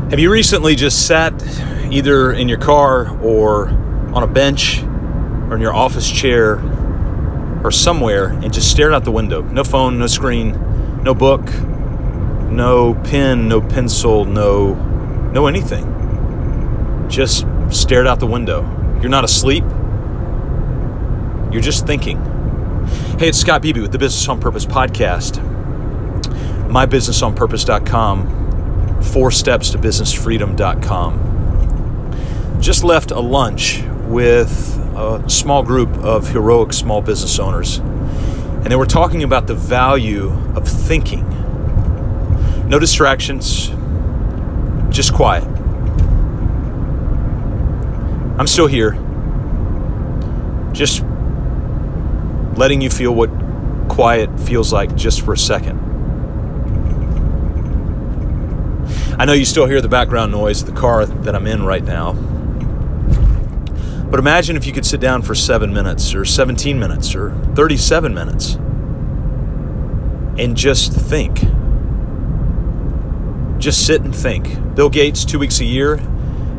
Have you recently just sat either in your car or on a bench or in your office chair or somewhere and just stared out the window? No phone, no screen, no book, no pen, no pencil, no anything. Just stared out the window. You're not asleep. You're just thinking. Hey, it's Scott Beebe with the Business on Purpose podcast. MyBusinessOnPurpose.com. 4 steps to businessfreedom.com. Just left a lunch with a small group of heroic small business owners, and they were talking about the value of thinking. No distractions, just quiet. I'm still here, just letting you feel what quiet feels like just for a second. I know you still hear the background noise of the car that I'm in right now. But imagine if you could sit down for 7 minutes or 17 minutes or 37 minutes and just think. Just sit and think. Bill Gates, 2 weeks a year,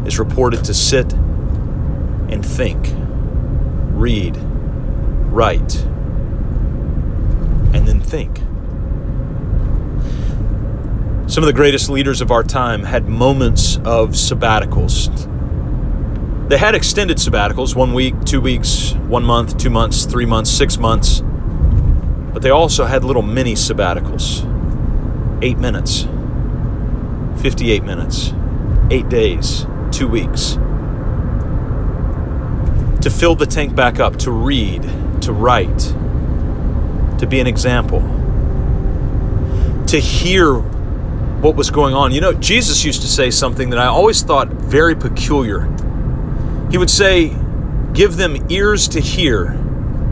is reported to sit and think, read, write, and then think. Some of the greatest leaders of our time had moments of sabbaticals. They had extended sabbaticals, 1 week, 2 weeks, 1 month, 2 months, 3 months, 6 months. But they also had little mini sabbaticals. 8 minutes, 58 minutes, 8 days, 2 weeks. To fill the tank back up, to read, to write, to be an example, to hear what was going on. You know, Jesus used to say something that I always thought very peculiar. He would say, give them ears to hear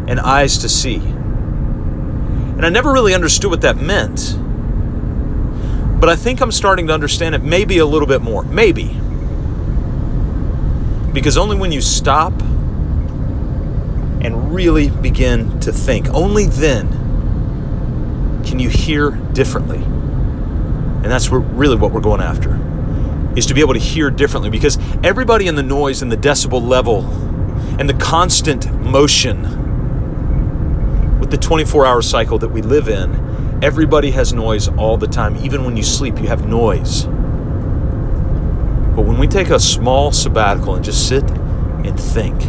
and eyes to see. And I never really understood what that meant. But I think I'm starting to understand it maybe a little bit more. Maybe. Because only when you stop and really begin to think, only then can you hear differently. And that's really what we're going after, is to be able to hear differently, because everybody in the noise and the decibel level and the constant motion with the 24-hour cycle that we live in, everybody has noise all the time. Even when you sleep, you have noise. But when we take a small sabbatical and just sit and think,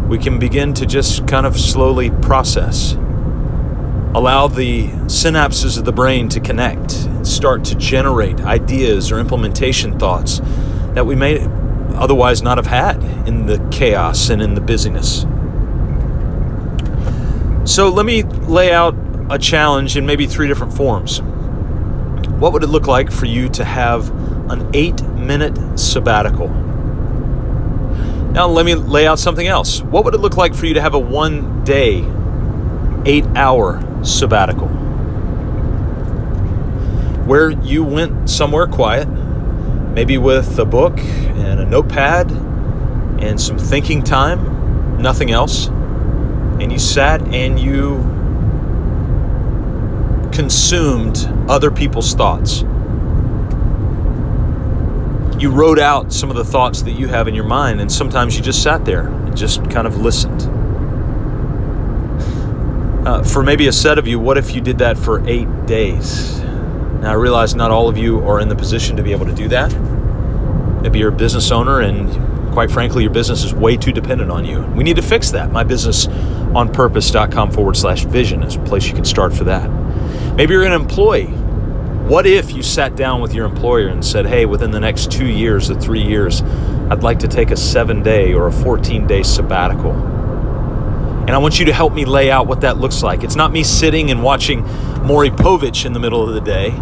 we can begin to just kind of slowly process. Allow the synapses of the brain to connect and start to generate ideas or implementation thoughts that we may otherwise not have had in the chaos and in the busyness. So let me lay out a challenge in maybe 3 different forms. What would it look like for you to have an 8-minute sabbatical? Now let me lay out something else. What would it look like for you to have a 1-day, 8-hour sabbatical, where you went somewhere quiet, maybe with a book and a notepad and some thinking time, nothing else, and you sat and you consumed other people's thoughts. You wrote out some of the thoughts that you have in your mind, and sometimes you just sat there and just kind of listened. For maybe a set of you, what if you did that for 8 days? Now, I realize not all of you are in the position to be able to do that. Maybe you're a business owner, and quite frankly, your business is way too dependent on you. We need to fix that. MyBusinessOnPurpose.com/vision is a place you can start for that. Maybe you're an employee. What if you sat down with your employer and said, hey, within the next 2 years or 3 years, I'd like to take a 7-day or a 14-day sabbatical. And I want you to help me lay out what that looks like. It's not me sitting and watching Maury Povich in the middle of the day.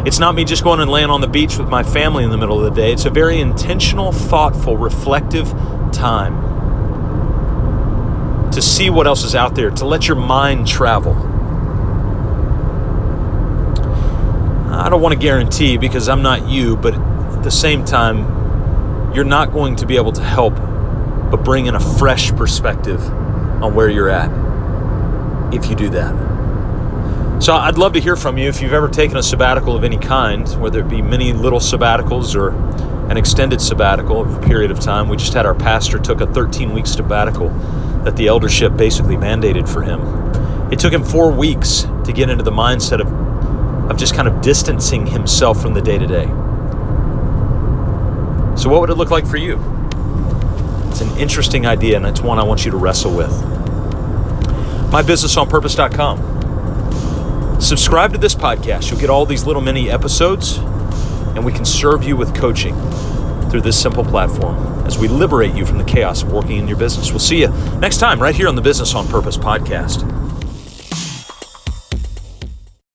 It's not me just going and laying on the beach with my family in the middle of the day. It's a very intentional, thoughtful, reflective time to see what else is out there, to let your mind travel. I don't want to guarantee, because I'm not you, but at the same time, you're not going to be able to help but bring in a fresh perspective on where you're at if you do that. So I'd love to hear from you if you've ever taken a sabbatical of any kind, whether it be many little sabbaticals or an extended sabbatical of a period of time. We just had our pastor took a 13-week sabbatical that the eldership basically mandated for him. It took him 4 weeks to get into the mindset of just kind of distancing himself from the day-to-day. So what would it look like for you? It's an interesting idea, and it's one I want you to wrestle with. MyBusinessOnPurpose.com. Subscribe to this podcast. You'll get all these little mini episodes, and we can serve you with coaching through this simple platform as we liberate you from the chaos of working in your business. We'll see you next time right here on the Business on Purpose podcast.